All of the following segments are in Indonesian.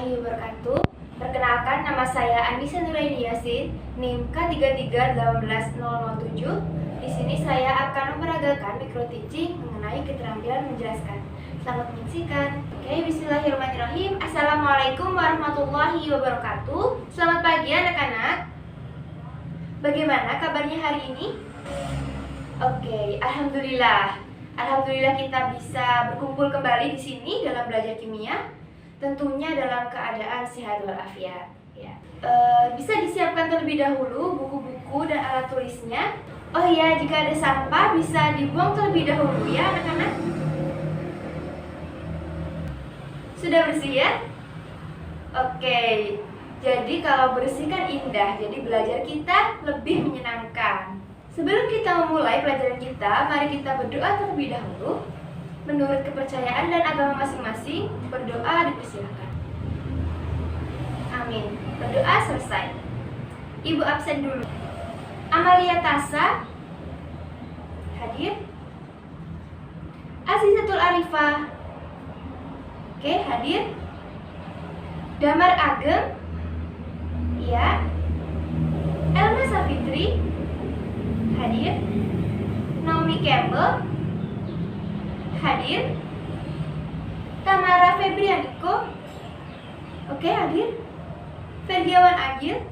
warahmatullahi wabarakatuh. Perkenalkan, nama saya Andisa Nuraini Yasin, NIM K3318007. Di sini saya akan memperagakan micro teaching mengenai keterampilan menjelaskan. Selamat menyaksikan. Oke, bismillahirrahmanirrahim. Assalamualaikum warahmatullahi wabarakatuh. Selamat pagi anak-anak. Bagaimana kabarnya hari ini? Oke, alhamdulillah. Alhamdulillah kita bisa berkumpul kembali di sini dalam belajar kimia, tentunya dalam keadaan sehat walafiat. Ya. Bisa disiapkan terlebih dahulu buku-buku dan alat tulisnya. Oh iya, jika ada sampah bisa dibuang terlebih dahulu ya anak-anak. Sudah bersih ya? Oke, jadi kalau bersih kan indah, jadi belajar kita lebih menyenangkan. Sebelum kita memulai pelajaran kita, mari kita berdoa terlebih dahulu. Menurut kepercayaan dan agama masing-masing, berdoa dipersilakan. Amin. Berdoa selesai. Ibu absen dulu. Amalia Tasa hadir. Azizatul Arifah, oke, hadir. Damar Ageng, ya. Elma Safitri, hadir. Naomi Campbell, hadir. Tamara Febrianiko, oke, hadir. Ferdiawan Agil,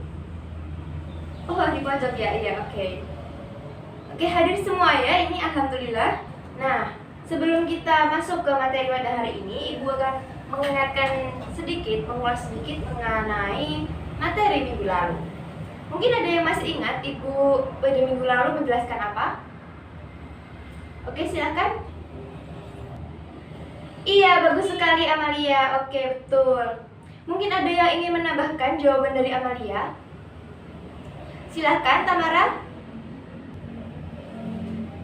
oh di pojok ya, iya, oke. Oke, hadir semua ya, ini alhamdulillah. Nah, sebelum kita masuk ke materi pada hari ini, Ibu akan mengingatkan sedikit, mengulas sedikit mengenai materi minggu lalu. Mungkin ada yang masih ingat Ibu pada minggu lalu menjelaskan apa? Oke, silakan. Iya, bagus sekali Amalia. Oke, betul. Mungkin ada yang ingin menambahkan jawaban dari Amalia? Silakan, Tamara.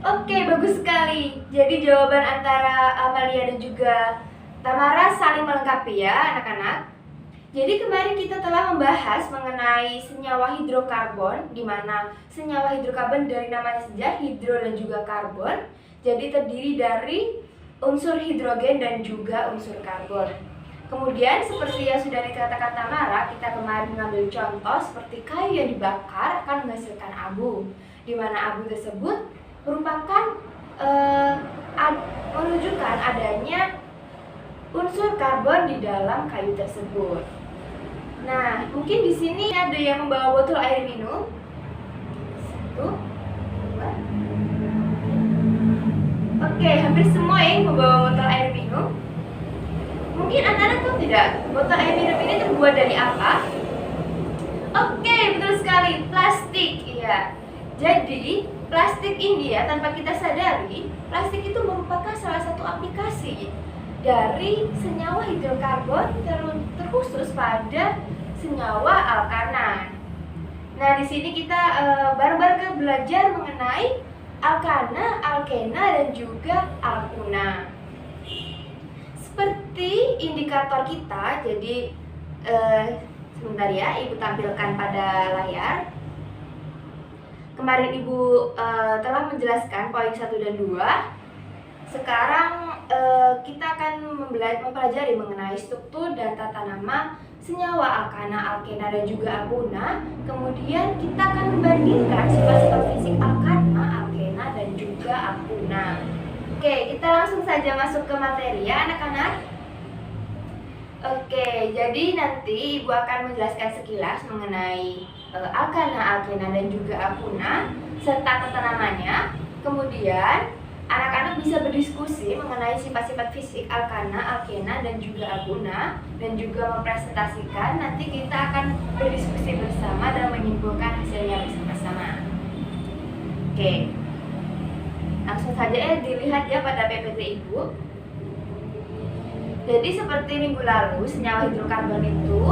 Oke, bagus sekali. Jadi jawaban antara Amalia dan juga Tamara saling melengkapi ya, anak-anak. Jadi kemarin kita telah membahas mengenai senyawa hidrokarbon, di mana senyawa hidrokarbon dari namanya saja hidro dan juga karbon. Jadi terdiri dari unsur hidrogen dan juga unsur karbon. Kemudian seperti yang sudah dikatakan Tamara, kita kemarin mengambil contoh seperti kayu yang dibakar akan menghasilkan abu, di mana abu tersebut merupakan menunjukkan adanya unsur karbon di dalam kayu tersebut. Nah, mungkin di sini ada yang membawa botol air minum. 1, 2. Oke, hampir semua yang membawa botol air minum. Mungkin anak-anak tahu tidak, botol air minum ini terbuat dari apa? Oke, betul sekali, plastik. Iya. Jadi, plastik ini ya, tanpa kita sadari, plastik itu merupakan salah satu aplikasi dari senyawa hidrokarbon terkhusus pada senyawa alkana. Nah, di sini kita bareng-bareng belajar mengenai alkana, alkena, dan juga alkuna. Seperti indikator kita, jadi sebentar ya, Ibu tampilkan pada layar. Kemarin Ibu telah menjelaskan poin 1 dan 2. Sekarang kita akan mempelajari mengenai struktur dan tata nama senyawa alkana, alkena, dan juga alkuna. Kemudian kita akan membandingkan sifat-sifat fisik alkana, alkena, dan juga alkuna. Oke, kita langsung saja masuk ke materi ya anak-anak. Oke, jadi nanti Ibu akan menjelaskan sekilas mengenai alkana, alkena, dan juga alkuna serta tata namanya. Kemudian anak-anak bisa berdiskusi mengenai sifat-sifat fisik alkana, alkena, dan juga alkuna, dan juga mempresentasikan. Nanti kita akan berdiskusi bersama dan menyimpulkan hasilnya bersama-sama. Oke, langsung saja dilihat ya pada PPT Ibu. Jadi seperti minggu lalu, senyawa hidrokarbon itu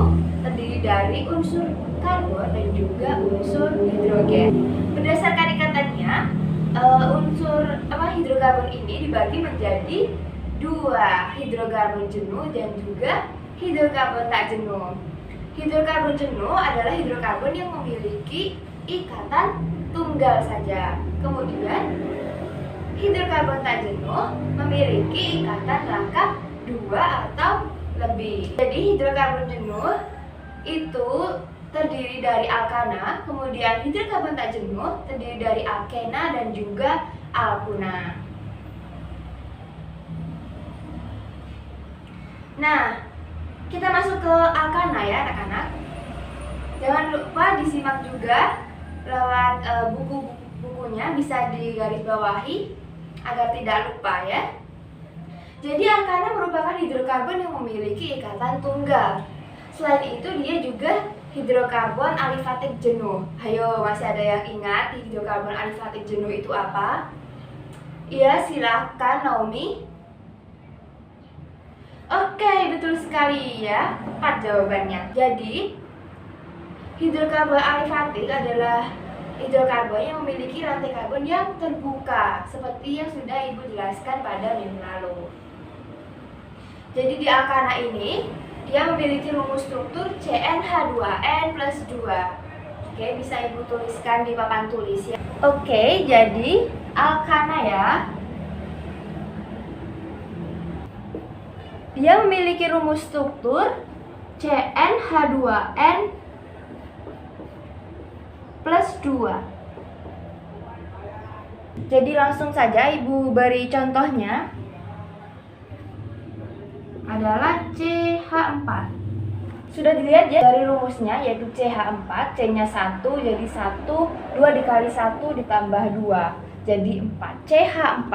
terdiri dari unsur karbon dan juga unsur hidrogen. Berdasarkan ikatannya, unsur hidrokarbon ini dibagi menjadi 2, hidrokarbon jenuh dan juga hidrokarbon tak jenuh. Hidrokarbon jenuh adalah hidrokarbon yang memiliki ikatan tunggal saja. Kemudian hidrokarbon tak jenuh memiliki ikatan rangkap 2 atau lebih. Jadi hidrokarbon jenuh itu terdiri dari alkana, kemudian hidrokarbon tak jenuh terdiri dari alkena dan juga alkuna. Nah, kita masuk ke alkana ya anak-anak. Jangan lupa disimak juga lewat buku-bukunya, bisa digarisbawahi agar tidak lupa ya. Jadi alkana merupakan hidrokarbon yang memiliki ikatan tunggal. Selain itu dia juga hidrokarbon alifatik jenuh. Ayo, masih ada yang ingat hidrokarbon alifatik jenuh itu apa? Iya, silahkan Naomi. Oke, betul sekali ya. Tepat jawabannya. Jadi hidrokarbon alifatik adalah hidrokarbon yang memiliki rantai karbon yang terbuka, seperti yang sudah Ibu jelaskan pada minggu lalu. Jadi di alkana ini dia memiliki rumus struktur CnH2n plus 2. Oke, bisa Ibu tuliskan di papan tulis ya. Oke, jadi alkana ya, dia memiliki rumus struktur CnH2n plus 2. Jadi langsung saja Ibu beri contohnya adalah CH4. Sudah dilihat ya dari rumusnya, yaitu CH4, C-nya 1 jadi 1, 2 dikali 1 ditambah 2 jadi 4. CH4.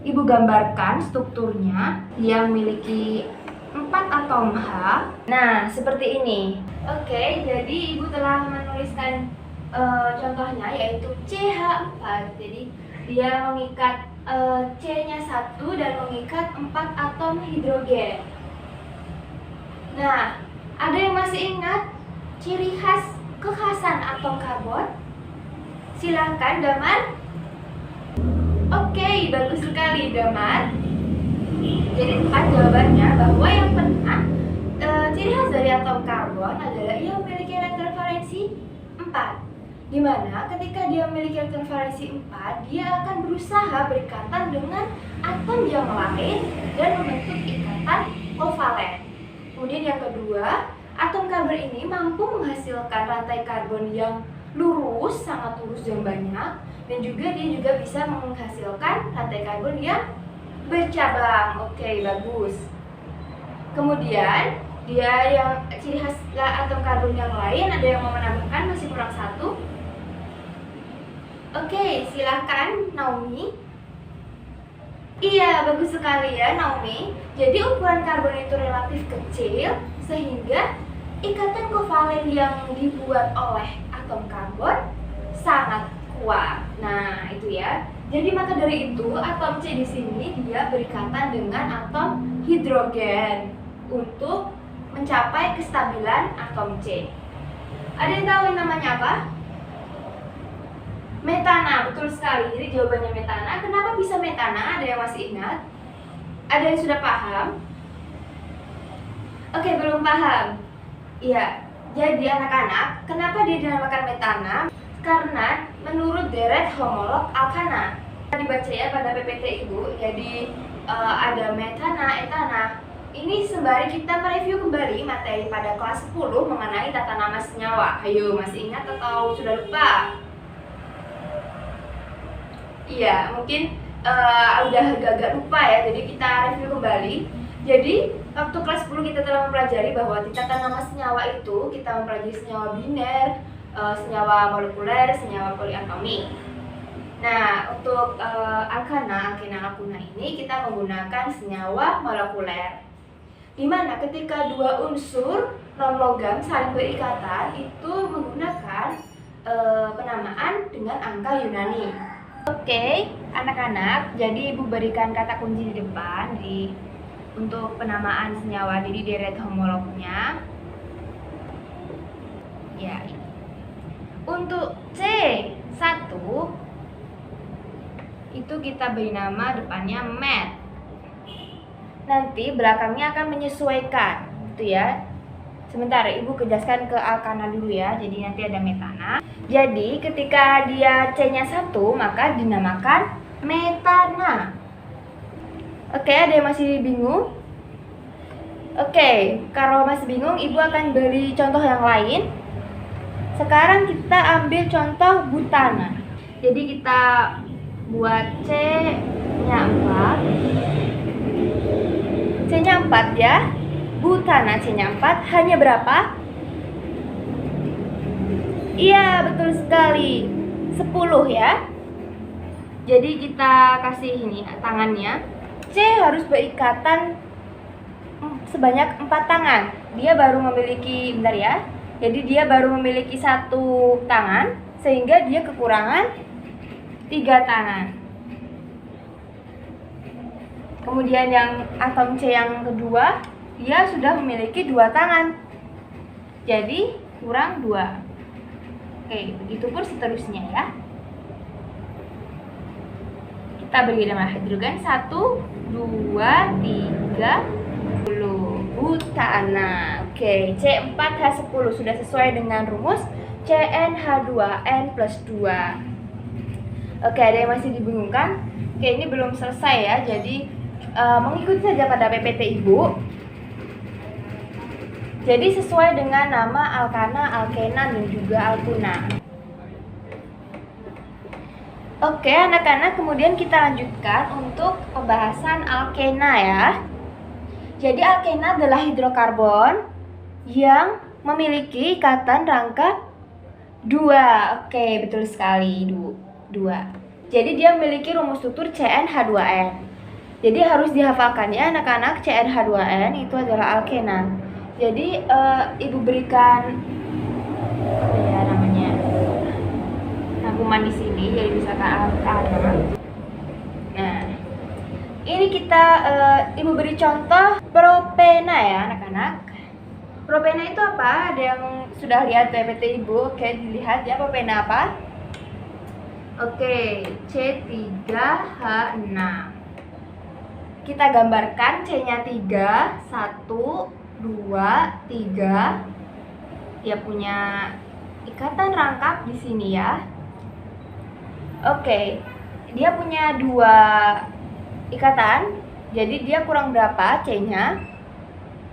Ibu gambarkan strukturnya yang memiliki 4 atom H. Nah, seperti ini. Oke, jadi Ibu telah menuliskan contohnya yaitu CH4. Jadi dia mengikat C-nya 1 dan mengikat 4 atom hidrogen. Nah, ada yang masih ingat ciri khas kekhasan atom karbon? Silahkan Damar. Oke, bagus sekali Damar. Jadi tepat jawabannya bahwa yang pernah ciri khas dari atom karbon adalah ia memiliki elektron valensi 4. Dimana ketika dia memiliki elektron valensi 4, dia akan berusaha berikatan dengan atom yang lain dan membentuk ikatan kovalen. Kemudian yang kedua, atom karbon ini mampu menghasilkan rantai karbon yang lurus, sangat lurus dan banyak, dan juga dia juga bisa menghasilkan rantai karbon yang bercabang. Oke, bagus. Kemudian dia yang ciri khas atom karbon yang lain, ada yang mau menambahkan? Masih kurang satu. Oke, silakan Naomi. Iya, bagus sekali ya Naomi. Jadi ukuran karbon itu relatif kecil sehingga ikatan kovalen yang dibuat oleh atom karbon sangat kuat. Nah, itu ya. Jadi maka dari itu atom C di sini dia berikatan dengan atom hidrogen untuk mencapai kestabilan atom C. Ada yang tahu yang namanya apa? Metana, betul sekali. Jadi jawabannya metana. Kenapa bisa metana? Ada yang masih ingat? Ada yang sudah paham? Oke, belum paham. Iya. Jadi anak-anak, kenapa dia dinamakan metana? Karena menurut deret homolog alkana. Dibaca ya pada PPT Ibu. Jadi ada metana, etana. Ini sembari kita mereview kembali materi pada kelas 10 mengenai tata nama senyawa. Ayo, masih ingat atau sudah lupa? Iya, mungkin udah agak-agak lupa ya, jadi kita review kembali. Jadi, waktu kelas 10 kita telah mempelajari bahwa di tata nama senyawa itu kita mempelajari senyawa biner, senyawa molekuler, senyawa poliatomi. Nah, untuk alkana, alkena ini kita menggunakan senyawa molekuler. Dimana ketika dua unsur non-logam saling berikatan, itu menggunakan penamaan dengan angka Yunani. Oke, anak-anak, jadi Ibu berikan kata kunci di depan untuk penamaan senyawa, jadi deret homolognya. Ya. Untuk C1 itu kita beri nama depannya met. Nanti belakangnya akan menyesuaikan, gitu ya. Sebentar, Ibu jelaskan ke alkana dulu ya. Jadi nanti ada metana. Jadi ketika dia C-nya 1, maka dinamakan metana. Oke, ada yang masih bingung? Oke, kalau masih bingung, Ibu akan beri contoh yang lain. Sekarang kita ambil contoh butana. Jadi kita buat C-nya 4. C-nya 4 ya. Butana C-nya 4 hanya berapa? Iya, betul sekali. 10 ya. Jadi kita kasih ini tangannya. C harus berikatan sebanyak 4 tangan. Dia baru memiliki, bentar ya. Jadi dia baru memiliki 1 tangan, sehingga dia kekurangan 3 tangan. Kemudian yang atom C yang kedua, dia sudah memiliki 2 tangan. Jadi kurang 2. Oke, begitu pun seterusnya ya. Kita beri nama hidrogen 1, 2, 3, 10. Butana. Oke, C4H10 sudah sesuai dengan rumus CnH2n+2. Oke, ada yang masih dibingungkan? Oke, ini belum selesai ya. Jadi mengikuti saja pada PPT Ibu. Jadi sesuai dengan nama alkana, alkena, dan juga alkuna. Oke, anak-anak, kemudian kita lanjutkan untuk pembahasan alkena ya. Jadi alkena adalah hidrokarbon yang memiliki ikatan rangkap 2. Oke, betul sekali, 2. Jadi dia memiliki rumus struktur CnH2n. Jadi harus dihafalkan ya anak-anak, CnH2n itu adalah alkena. Jadi Ibu berikan apa ya namanya, rangkuman di sini. Jadi misalkan alkana. Nah, ini kita Ibu beri contoh propena ya anak-anak. Propena itu apa? Ada yang sudah lihat PPT Ibu? Oke, dilihat ya propena apa? Oke, C3H6. Kita gambarkan C-nya 3, 1, 2, 3. Dia punya ikatan rangkap di sini ya. Oke, dia punya 2 ikatan. Jadi dia kurang berapa C-nya?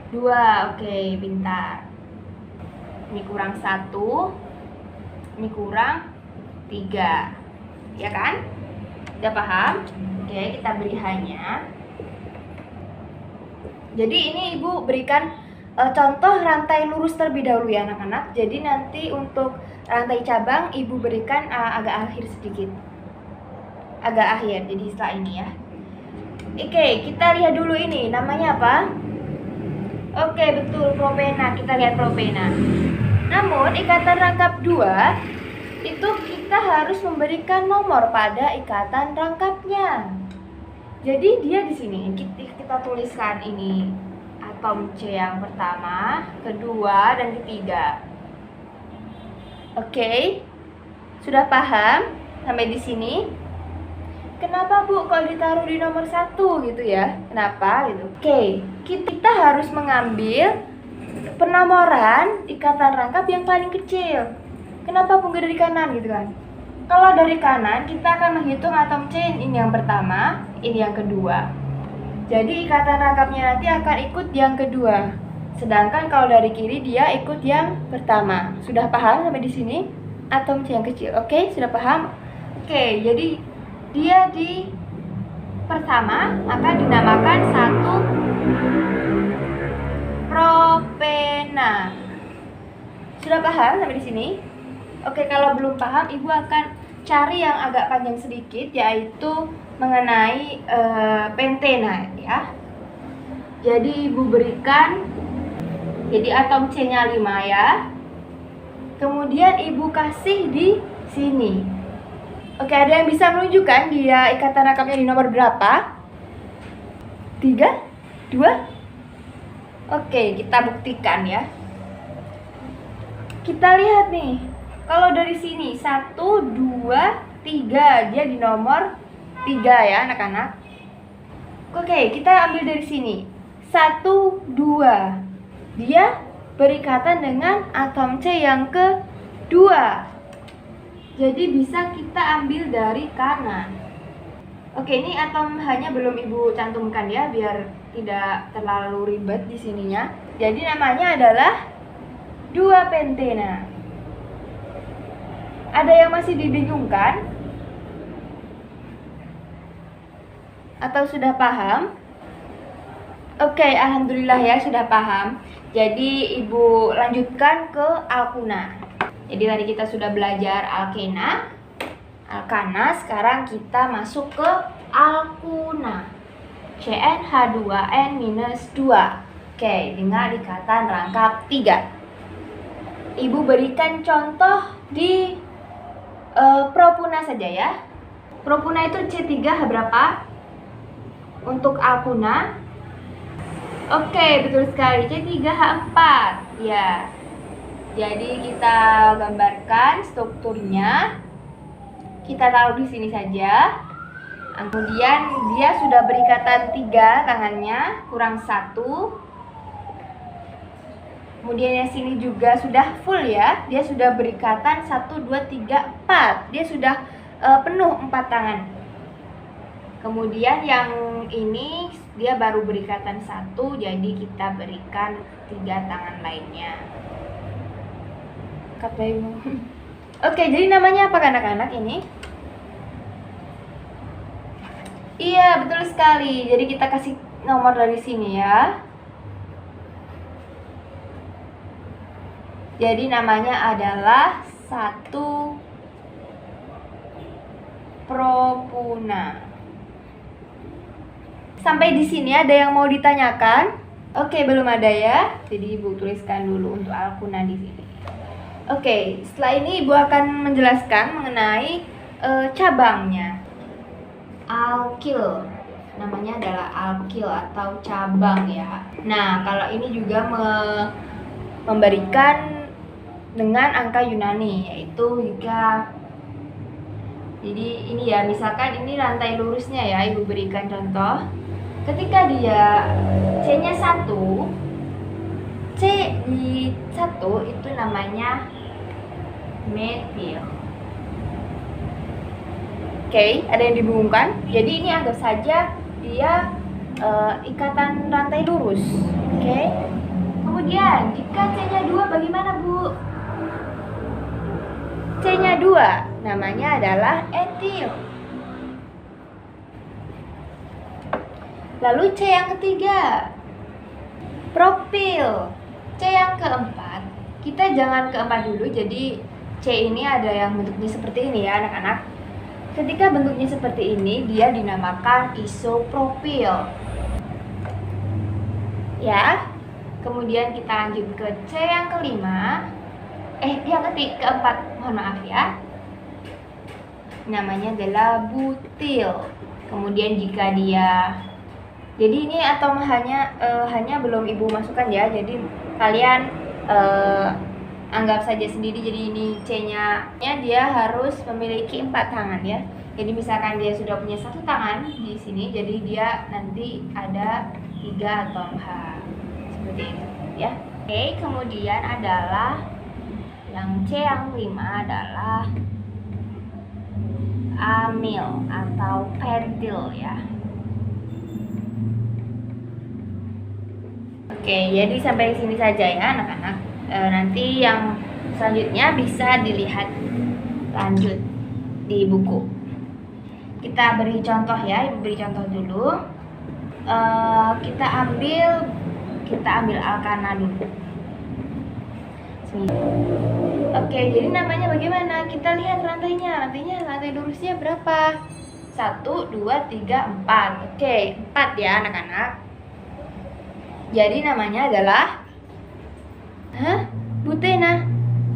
2. Oke, pintar. Ini kurang 1. Ini kurang 3. Ya kan? Udah paham? Oke, kita beri hanya. Jadi ini Ibu berikan contoh rantai lurus terlebih dahulu ya anak-anak. Jadi nanti untuk rantai cabang Ibu berikan agak akhir sedikit. Agak akhir, jadi setelah ini ya. Oke, kita lihat dulu ini. Namanya apa? Oke, betul, propena. Kita lihat propena. Namun ikatan rangkap 2 itu kita harus memberikan nomor pada ikatan rangkapnya. Jadi dia di sini kita tuliskan ini atom C yang pertama, kedua, dan ketiga. Oke, sudah paham sampai di sini? Kenapa Bu kalau ditaruh di nomor 1 gitu ya? Kenapa gitu? Oke, kita harus mengambil penomoran ikatan rangkap yang paling kecil. Kenapa Bu dari kanan gitu kan? Kalau dari kanan kita akan menghitung atom C ini yang pertama, ini yang kedua. Jadi ikatan rangkapnya nanti akan ikut yang kedua. Sedangkan kalau dari kiri dia ikut yang pertama. Sudah paham sampai di sini? Atom C yang kecil. Oke, sudah paham? Oke, jadi dia di pertama maka dinamakan 1 propena. Sudah paham sampai di sini? Oke, kalau belum paham, Ibu akan cari yang agak panjang sedikit, yaitu mengenai pentena ya. Jadi Ibu berikan, jadi atom C-nya 5 ya. Kemudian Ibu kasih di sini. Oke, ada yang bisa menunjukkan dia ikatan rangkapnya di nomor berapa? 3? 2? Oke, kita buktikan ya. Kita lihat nih. Kalau dari sini 1, 2, 3, dia di nomor 3 ya anak-anak. Oke, kita ambil dari sini 1, 2. Dia berikatan dengan atom C yang kedua. Jadi bisa kita ambil dari kanan. Oke, ini atom H-nya belum Ibu cantumkan ya, biar tidak terlalu ribet di sininya. Jadi namanya adalah 2-pentena. Ada yang masih dibingungkan? Atau sudah paham? Oke, alhamdulillah ya sudah paham. Jadi Ibu lanjutkan ke alkuna. Jadi tadi kita sudah belajar alkena, alkana, sekarang kita masuk ke alkuna. CnH2n-2. Oke, dengan ikatan rangkap 3. Ibu berikan contoh di propuna saja ya. Propuna itu C3H berapa? Untuk alkuna. Oke, betul sekali, C3H4. Ya. Jadi kita gambarkan strukturnya. Kita taruh di sini saja. Kemudian dia sudah berikatan 3 tangannya, kurang 1. Kemudian yang sini juga sudah full ya. Dia sudah berikatan 1, 2, 3, 4. Dia sudah penuh 4 tangan. Kemudian yang ini dia baru berikatan 1, jadi kita berikan 3 tangan lainnya. Oke, jadi namanya apa anak-anak ini? Iya, betul sekali. Jadi kita kasih nomor dari sini ya. Jadi namanya adalah 1 propuna. Sampai di sini ada yang mau ditanyakan? Oke, belum ada ya. Jadi Ibu tuliskan dulu untuk alkuna di sini. Oke, setelah ini Ibu akan menjelaskan mengenai cabangnya. Alkil, namanya adalah alkil atau cabang ya. Nah, kalau ini juga memberikan dengan angka Yunani, yaitu jika, jadi ini ya, misalkan ini rantai lurusnya ya, Ibu berikan contoh. Ketika dia C-nya 1, C di 1 itu namanya metil. Oke, ada yang dibingungkan? Jadi ini anggap saja dia ikatan rantai lurus. Oke. Kemudian jika C-nya 2 bagaimana, Bu? C-nya 2 namanya adalah etil. Lalu C yang ketiga, propil. C yang keempat, kita jangan keempat dulu, jadi C ini ada yang bentuknya seperti ini ya anak-anak. Ketika bentuknya seperti ini, dia dinamakan isopropil. Ya. Kemudian kita lanjut ke C yang kelima. Yang keempat, mohon maaf ya. Namanya adalah butil. Kemudian jika dia, jadi ini atom hanya belum Ibu masukkan ya. Jadi kalian anggap saja sendiri. Jadi ini C-nya dia harus memiliki 4 tangan ya. Jadi misalkan dia sudah punya 1 tangan di sini, jadi dia nanti ada 3 atom H. Seperti itu ya. Oke, kemudian adalah yang C yang 5 adalah amil atau pentil ya. Oke, jadi sampai sini saja ya anak-anak. Nanti yang selanjutnya bisa dilihat lanjut di buku. Kita beri contoh ya, Ibu beri contoh dulu. Kita ambil alkana dulu. Oke, jadi namanya bagaimana? Kita lihat rantainya. Rantai lurusnya berapa? 1, 2, 3, 4. Oke, 4 ya anak-anak. Jadi namanya adalah butena.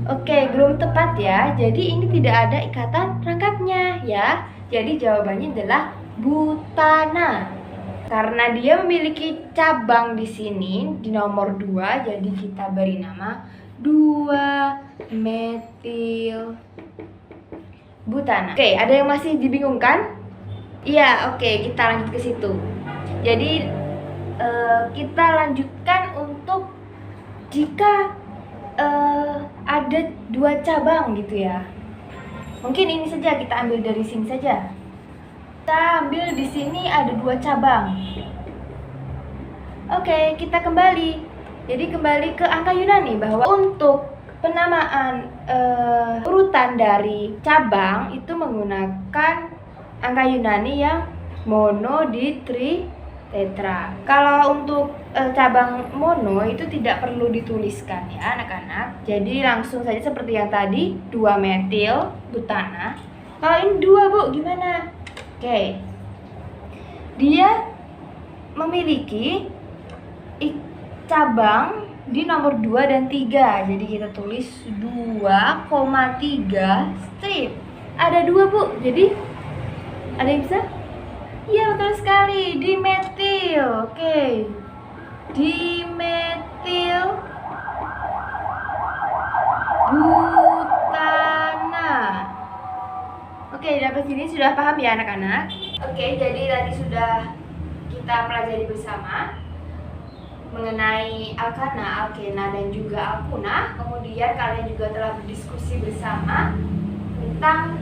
Oke, belum tepat ya. Jadi ini tidak ada ikatan rangkapnya ya. Jadi jawabannya adalah butana. Karena dia memiliki cabang di sini di nomor 2, jadi kita beri nama 2-metil butana. Oke, ada yang masih dibingungkan? Iya, oke, kita lanjut ke situ. Jadi kita lanjutkan untuk jika ada 2 cabang gitu ya. Mungkin ini saja, kita ambil dari sini saja. Kita ambil di sini ada 2 cabang. Oke, kita kembali. Jadi kembali ke angka Yunani bahwa untuk penamaan urutan dari cabang itu menggunakan angka Yunani yang mono, di, tri, tetra. Kalau untuk cabang mono itu tidak perlu dituliskan ya anak-anak. Jadi langsung saja seperti yang tadi, 2 metil butana. Kalau ini 2 Bu, gimana? Oke. Dia memiliki cabang di nomor 2 dan 3. Jadi kita tulis 2,3 strip. Ada 2 Bu. Jadi ada yang bisa? Iya, betul sekali. Dimetil. Oke. Dimetil butana. Oke, sampai sini sudah paham ya anak-anak? Oke, jadi tadi sudah kita pelajari bersama mengenai alkana, alkena, dan juga alkuna. Kemudian kalian juga telah berdiskusi bersama tentang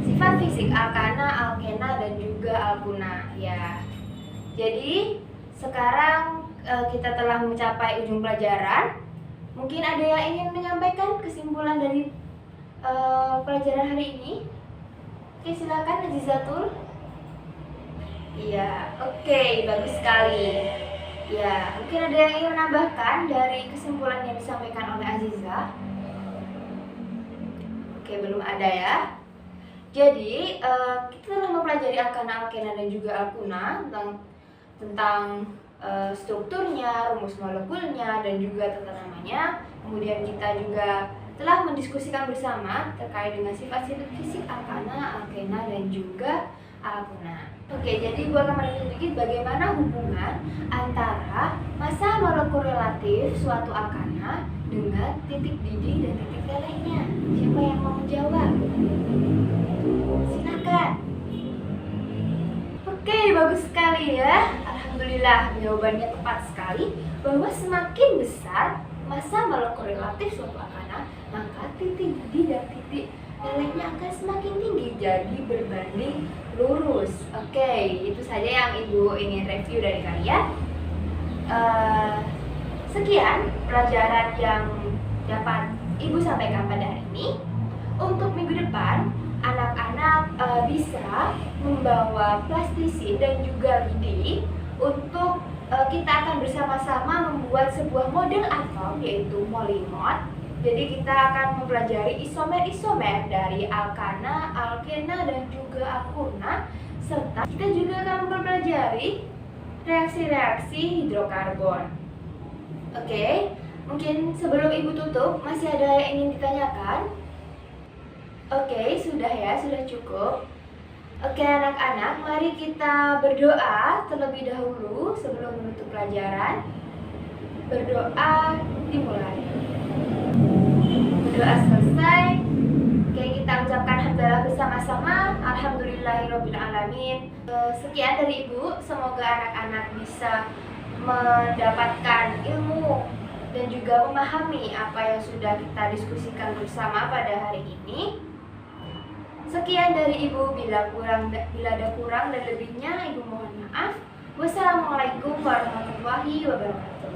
sifat fisik alkana, alkena, dan juga alkuna ya. Jadi sekarang kita telah mencapai ujung pelajaran. Mungkin ada yang ingin menyampaikan kesimpulan dari pelajaran hari ini? Oke, silakan Azizatul. Iya, oke, bagus sekali. Ya, mungkin ada yang ingin menambahkan dari kesimpulan yang disampaikan oleh Aziza? Oke, belum ada ya. Jadi, kita telah mempelajari alkana, alkena, dan juga alkuna tentang strukturnya, rumus molekulnya, dan juga tata namanya. Kemudian kita juga telah mendiskusikan bersama terkait dengan sifat-sifat fisik alkana, alkena, dan juga alkuna. Oke, jadi gua akan mereview sedikit bagaimana hubungan antara massa molekul relatif suatu alkana dengan titik didih dan titik lelehnya. Siapa yang mau menjawab? Silakan. Oke, bagus sekali ya. Alhamdulillah, jawabannya tepat sekali bahwa semakin besar massa molekul relatif suatu alkana, maka titik didih dan titik lelehnya akan semakin tinggi, jadi berbanding lurus. Oke, itu saja yang Ibu ingin review dari kalian. Sekian pelajaran yang dapat Ibu sampaikan pada hari ini. Untuk minggu depan, anak-anak bisa membawa plastisin dan juga lidi untuk kita akan bersama-sama membuat sebuah model atom, yaitu molimod. Jadi kita akan mempelajari isomer-isomer dari alkana, alkena, dan juga alkuna, serta kita juga akan mempelajari reaksi-reaksi hidrokarbon. Oke, mungkin sebelum Ibu tutup, masih ada yang ingin ditanyakan? Oke, sudah ya, sudah cukup. Oke anak-anak, mari kita berdoa terlebih dahulu sebelum menutup pelajaran. Berdoa dimulai. Doa selesai. Oke, kita ucapkan hamdalah bersama-sama. Alhamdulillahirobbilalamin. Sekian dari Ibu. Semoga anak-anak bisa mendapatkan ilmu dan juga memahami apa yang sudah kita diskusikan bersama pada hari ini. Sekian dari Ibu. Bila ada kurang dan lebihnya, Ibu mohon maaf. Wassalamualaikum warahmatullahi wabarakatuh.